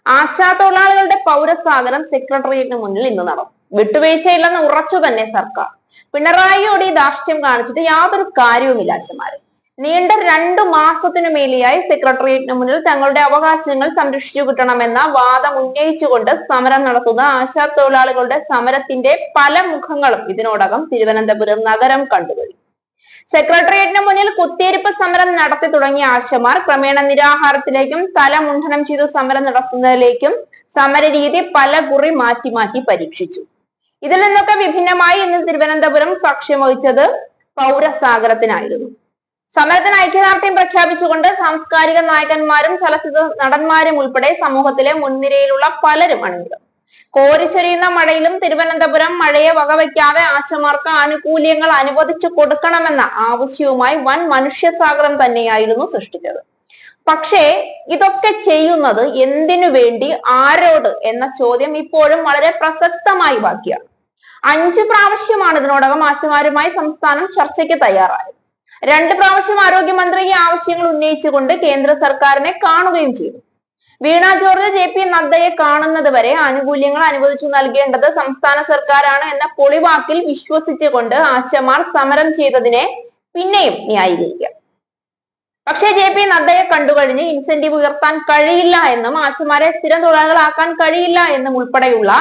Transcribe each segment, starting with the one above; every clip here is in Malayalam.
ആശാതൊഴിലാളികളുടെ പൗരസാഗരം സെക്രട്ടേറിയറ്റിന് മുന്നിൽ ഇന്ന് നടന്നു. വിട്ടുവീഴ്ചയില്ലെന്ന് ഉറച്ചു തന്നെ സർക്കാർ. പിണറായിയോട് ഈ ധാർഷ്ട്യം കാണിച്ചിട്ട് യാതൊരു കാര്യവുമില്ല ആശമാര്. നീണ്ട 2 മാസത്തിനു മേലെയായി സെക്രട്ടേറിയറ്റിന് മുന്നിൽ തങ്ങളുടെ അവകാശങ്ങൾ സംരക്ഷിച്ചു കിട്ടണമെന്ന വാദം ഉന്നയിച്ചുകൊണ്ട് സമരം നടത്തുന്ന ആശാതൊഴിലാളികളുടെ സമരത്തിന്റെ പല മുഖങ്ങളും ഇതിനോടകം തിരുവനന്തപുരം നഗരം കണ്ടുകഴിഞ്ഞു. സെക്രട്ടേറിയറ്റിന് മുന്നിൽ കുത്തിയിരിപ്പ് സമരം നടത്തി തുടങ്ങിയ ആശമാർ ക്രമേണ നിരാഹാരത്തിലേക്കും തലമുണ്ഡനം ചെയ്തു സമരം നടത്തുന്നതിലേക്കും സമരരീതി പല കുറി മാറ്റി മാറ്റി പരീക്ഷിച്ചു. ഇതിൽ നിന്നൊക്കെ വിഭിന്നമായി ഇന്ന് തിരുവനന്തപുരം സാക്ഷ്യം വഹിച്ചത് പൗരസാഗരത്തിനായിരുന്നു. സമരത്തിന് ഐക്യദാർഢ്യം പ്രഖ്യാപിച്ചുകൊണ്ട് സാംസ്കാരിക നായകന്മാരും ചലച്ചിത്ര നടന്മാരും ഉൾപ്പെടെ സമൂഹത്തിലെ മുൻനിരയിലുള്ള പലരും അണിനിരന്നു. കോരിച്ചൊരിയുന്ന മഴയിലും തിരുവനന്തപുരം മഴയെ വകവയ്ക്കാതെ ആശമാർക്ക് ആനുകൂല്യങ്ങൾ അനുവദിച്ചു കൊടുക്കണമെന്ന ആവശ്യവുമായി വൻ മനുഷ്യസാഗരം തന്നെയായിരുന്നു സൃഷ്ടിച്ചത്. പക്ഷേ ഇതൊക്കെ ചെയ്യുന്നത് എന്തിനു വേണ്ടി, ആരോട് എന്ന ചോദ്യം ഇപ്പോഴും വളരെ പ്രസക്തമായി ബാക്കിയാണ്. 5 പ്രാവശ്യമാണ് ഇതിനോടകം ആശമാരുമായി സംസ്ഥാനം ചർച്ചയ്ക്ക് തയ്യാറായത്. 2 പ്രാവശ്യം ആരോഗ്യമന്ത്രി ഈ ആവശ്യങ്ങൾ ഉന്നയിച്ചുകൊണ്ട് കേന്ദ്ര സർക്കാരിനെ കാണുകയും ചെയ്തു. വീണ ജോർജ് JP നദ്ദയെ കാണുന്നത് വരെ ആനുകൂല്യങ്ങൾ അനുവദിച്ചു നൽകേണ്ടത് സംസ്ഥാന സർക്കാരാണ് എന്ന പൊളിവാക്കിൽ വിശ്വസിച്ചുകൊണ്ട് ആശമാർ സമരം ചെയ്തതിനെ പിന്നെയും ന്യായീകരിക്കാം. പക്ഷേ JP നദ്ദയെ കണ്ടുകഴിഞ്ഞ് ഇൻസെന്റീവ് ഉയർത്താൻ കഴിയില്ല എന്നും ആശമാരെ സ്ഥിരം തൊഴിലാളികളാക്കാൻ കഴിയില്ല എന്നും ഉൾപ്പെടെയുള്ള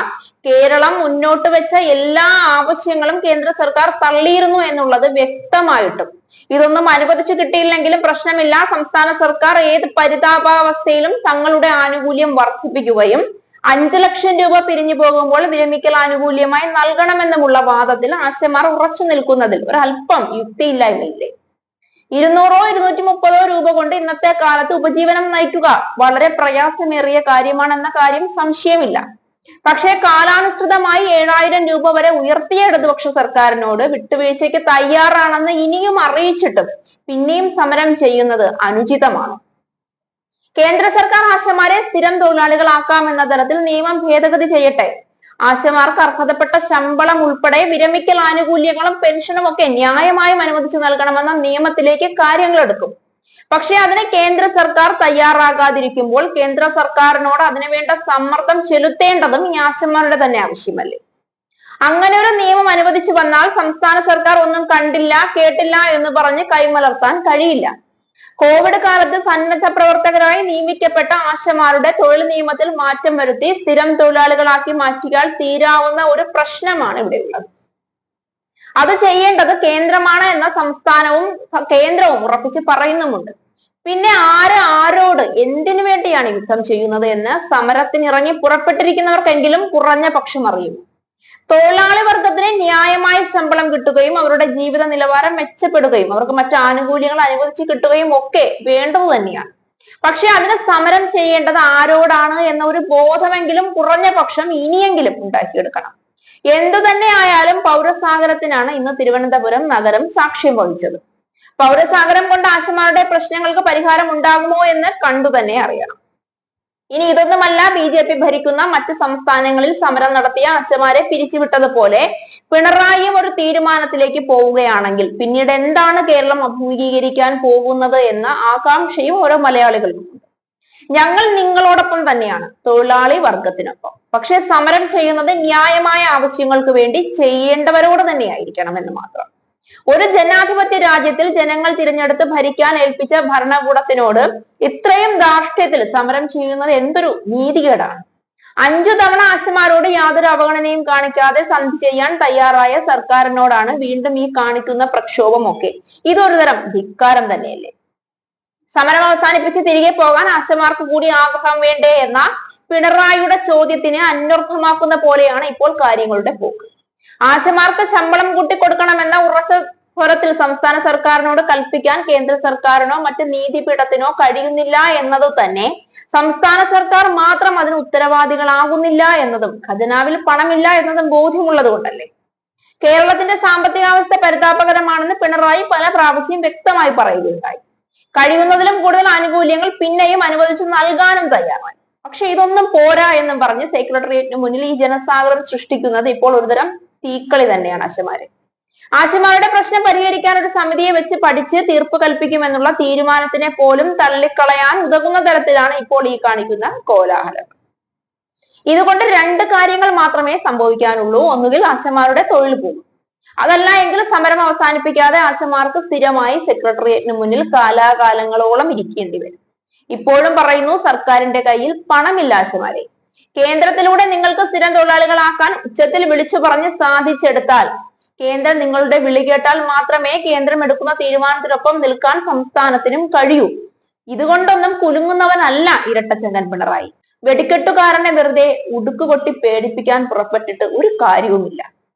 കേരളം മുന്നോട്ട് വെച്ച എല്ലാ ആവശ്യങ്ങളും കേന്ദ്ര സർക്കാർ തള്ളിയിരുന്നു എന്നുള്ളത് വ്യക്തമായിട്ടും ഇതൊന്നും അനുവദിച്ചു കിട്ടിയില്ലെങ്കിലും പ്രശ്നമില്ല, സംസ്ഥാന സർക്കാർ ഏത് പരിതാപാവസ്ഥയിലും തങ്ങളുടെ ആനുകൂല്യം വർദ്ധിപ്പിക്കുകയും 5 ലക്ഷം രൂപ പിരിഞ്ഞു പോകുമ്പോൾ വിരമിക്കൽ ആനുകൂല്യമായി നൽകണമെന്നുമുള്ള വാദത്തിൽ ആശമാർ ഉറച്ചു നിൽക്കുന്നതിൽ ഒരല്പം യുക്തിയില്ലായ്മയില്ലേ? 200 230 രൂപ കൊണ്ട് ഇന്നത്തെ കാലത്ത് ഉപജീവനം നയിക്കുക വളരെ പ്രയാസമേറിയ കാര്യമാണെന്ന കാര്യം സംശയമില്ല. പക്ഷേ കാലാനുസൃതമായി 7000 രൂപ വരെ ഉയർത്തിയ ഇടതുപക്ഷ സർക്കാരിനോട് വിട്ടുവീഴ്ചയ്ക്ക് തയ്യാറാണെന്ന് ഇനിയും അറിയിച്ചിട്ടും പിന്നെയും സമരം ചെയ്യുന്നത് അനുചിതമാണ്. കേന്ദ്ര സർക്കാർ ആശമാരെ സ്ഥിരം തൊഴിലാളികളാക്കാമെന്ന തരത്തിൽ നിയമം ഭേദഗതി ചെയ്യട്ടെ. ആശമാർക്ക് അർഹതപ്പെട്ട ശമ്പളം ഉൾപ്പെടെ വിരമിക്കൽ ആനുകൂല്യങ്ങളും പെൻഷനും ഒക്കെ ന്യായമായും അനുവദിച്ചു നൽകണമെന്ന നിയമത്തിലേക്ക് കാര്യങ്ങൾ എടുക്കും. പക്ഷെ അതിന് കേന്ദ്ര സർക്കാർ തയ്യാറാകാതിരിക്കുമ്പോൾ കേന്ദ്ര സർക്കാരിനോട് അതിനുവേണ്ട സമ്മർദ്ദം ചെലുത്തേണ്ടതും ഈ ആശമാരുടെ തന്നെ ആവശ്യമല്ലേ? അങ്ങനെ ഒരു നിയമം അനുവദിച്ചു വന്നാൽ സംസ്ഥാന സർക്കാർ ഒന്നും കണ്ടില്ല കേട്ടില്ല എന്ന് പറഞ്ഞ് കൈമലർത്താൻ കഴിയില്ല. കോവിഡ് കാലത്ത് സന്നദ്ധ പ്രവർത്തകരായി നിയമിക്കപ്പെട്ട ആശമാരുടെ തൊഴിൽ നിയമത്തിൽ മാറ്റം വരുത്തി സ്ഥിരം തൊഴിലാളികളാക്കി മാറ്റിയാൽ തീരാവുന്ന ഒരു പ്രശ്നമാണ് ഇവിടെയുള്ളത്. അത് ചെയ്യേണ്ടത് കേന്ദ്രമാണ് എന്ന കേന്ദ്രവും ഉറപ്പിച്ച് പറയുന്നുമുണ്ട്. പിന്നെ ആരോട് എന്തിനു വേണ്ടിയാണ് യുദ്ധം ചെയ്യുന്നത് എന്ന് സമരത്തിനിറങ്ങി പുറപ്പെട്ടിരിക്കുന്നവർക്കെങ്കിലും കുറഞ്ഞ പക്ഷം അറിയും. തൊഴിലാളി വർഗത്തിന് ന്യായമായ ശമ്പളം കിട്ടുകയും അവരുടെ ജീവിത നിലവാരം മെച്ചപ്പെടുകയും അവർക്ക് മറ്റു ആനുകൂല്യങ്ങൾ അനുവദിച്ചു കിട്ടുകയും ഒക്കെ വേണ്ടത് തന്നെയാണ്. പക്ഷെ അതിന് സമരം ചെയ്യേണ്ടത് ആരോടാണ് എന്ന ഒരു ബോധമെങ്കിലും കുറഞ്ഞ പക്ഷം ഇനിയെങ്കിലും ഉണ്ടാക്കിയെടുക്കണം. എന്തു തന്നെ ആയാലും പൗരസാഗരത്തിനാണ് ഇന്ന് തിരുവനന്തപുരം നഗരം സാക്ഷ്യം വഹിച്ചത്. പൗരസാഗരം കൊണ്ട് ആശമാരുടെ പ്രശ്നങ്ങൾക്ക് പരിഹാരം ഉണ്ടാകുമോ എന്ന് കണ്ടു തന്നെ അറിയണം. ഇനി ഇതൊന്നുമല്ല, BJP ഭരിക്കുന്ന മറ്റ് സംസ്ഥാനങ്ങളിൽ സമരം നടത്തിയ ആശമാരെ പിരിച്ചുവിട്ടതുപോലെ പിണറായിയും ഒരു തീരുമാനത്തിലേക്ക് പോവുകയാണെങ്കിൽ പിന്നീട് എന്താണ് കേരളം അഭിമുഖീകരിക്കാൻ പോകുന്നത് എന്ന ആകാംക്ഷയും ഓരോ മലയാളികൾക്കും ഉണ്ട്. ഞങ്ങൾ നിങ്ങളോടൊപ്പം തന്നെയാണ്, തൊഴിലാളി വർഗത്തിനൊപ്പം. പക്ഷെ സമരം ചെയ്യുന്നത് ന്യായമായ ആവശ്യങ്ങൾക്ക് വേണ്ടി ചെയ്യേണ്ടവരോട് തന്നെയായിരിക്കണം എന്ന് മാത്രം. ഒരു ജനാധിപത്യ രാജ്യത്തിൽ ജനങ്ങൾ തിരഞ്ഞെടുത്ത് ഭരിക്കാൻ ഏൽപ്പിച്ച ഭരണകൂടത്തിനോട് ഇത്രയും ധാർഷ്ട്യത്തിൽ സമരം ചെയ്യുന്നത് എന്തൊരു നീതികേടാണ്. 5 തവണ ആശമാരോട് യാതൊരു അവഗണനയും കാണിക്കാതെ സന്ധി ചെയ്യാൻ തയ്യാറായ സർക്കാരിനോടാണ് വീണ്ടും ഈ കാണിക്കുന്ന പ്രക്ഷോഭമൊക്കെ. ഇതൊരു തരം ധിക്കാരം തന്നെയല്ലേ? സമരം അവസാനിപ്പിച്ച് തിരികെ പോകാൻ ആശമാർക്ക് കൂടി ആഗ്രഹം വേണ്ടേ എന്ന പിണറായിയുടെ ചോദ്യത്തിനെ അന്വർത്ഥമാക്കുന്ന പോലെയാണ് ഇപ്പോൾ കാര്യങ്ങളുടെ പോക്ക്. ആശമാർക്ക് ശമ്പളം കൂട്ടിക്കൊടുക്കണമെന്ന ഉറച്ച സ്വരത്തിൽ സംസ്ഥാന സർക്കാരിനോട് കൽപ്പിക്കാൻ കേന്ദ്ര സർക്കാരിനോ മറ്റ് നീതിപീഠത്തിനോ കഴിയുന്നില്ല എന്നതു തന്നെ സംസ്ഥാന സർക്കാർ മാത്രം അതിന് ഉത്തരവാദികളാകുന്നില്ല എന്നതും ഖജനാവിൽ പണമില്ല എന്നതും ബോധ്യമുള്ളത് കൊണ്ടല്ലേ? കേരളത്തിന്റെ സാമ്പത്തികാവസ്ഥ പരിതാപകരമാണെന്ന് പിണറായി പല പ്രാവശ്യം വ്യക്തമായി പറയുകയുണ്ടായി. കഴിയുന്നതിലും കൂടുതൽ ആനുകൂല്യങ്ങൾ പിന്നെയും അനുവദിച്ചു നൽകാനും തയ്യാറായി. പക്ഷെ ഇതൊന്നും പോരാ എന്നും പറഞ്ഞ് സെക്രട്ടേറിയറ്റിന് മുന്നിൽ ഈ ജനസാഗരം സൃഷ്ടിക്കുന്നത് ഇപ്പോൾ ഒരുതരം തീക്കളി തന്നെയാണ് ആശമാരുടെ പ്രശ്നം പരിഹരിക്കാൻ ഒരു സമിതിയെ വെച്ച് പഠിച്ച് തീർപ്പ് കൽപ്പിക്കുമെന്നുള്ള തീരുമാനത്തിനെ പോലും തള്ളിക്കളയാൻ ഉതകുന്ന തരത്തിലാണ് ഇപ്പോൾ ഈ കാണിക്കുന്ന കോലാഹലം. ഇതുകൊണ്ട് രണ്ട് കാര്യങ്ങൾ മാത്രമേ സംഭവിക്കാനുള്ളൂ. ഒന്നുകിൽ ആശമാരുടെ തൊഴിൽ പോകും, അതല്ല എങ്കിൽ സമരം അവസാനിപ്പിക്കാതെ ആശമാർക്ക് സ്ഥിരമായി സെക്രട്ടേറിയറ്റിന് മുന്നിൽ കാലാകാലങ്ങളോളം ഇരിക്കേണ്ടി വരും. ഇപ്പോഴും പറയുന്നു, സർക്കാരിന്റെ കയ്യിൽ പണമില്ല ആശമാരെ. കേന്ദ്രത്തിലൂടെ നിങ്ങൾക്ക് സ്ഥിരം തൊഴിലാളികളാക്കാൻ ഉച്ചത്തിൽ വിളിച്ചു പറഞ്ഞ് സാധിച്ചെടുത്താൽ, കേന്ദ്രം നിങ്ങളുടെ വിളി കേട്ടാൽ മാത്രമേ കേന്ദ്രം എടുക്കുന്ന തീരുമാനത്തിനൊപ്പം നിൽക്കാൻ സംസ്ഥാനത്തിനും കഴിയൂ. ഇതുകൊണ്ടൊന്നും കുലുങ്ങുന്നവനല്ല ഇരട്ടച്ചങ്കൻ പിണറായി. വെടിക്കെട്ടുകാരനെ വെറുതെ ഉടുക്കുകൊട്ടി പേടിപ്പിക്കാൻ പുറപ്പെട്ടിട്ട് ഒരു കാര്യവുമില്ല.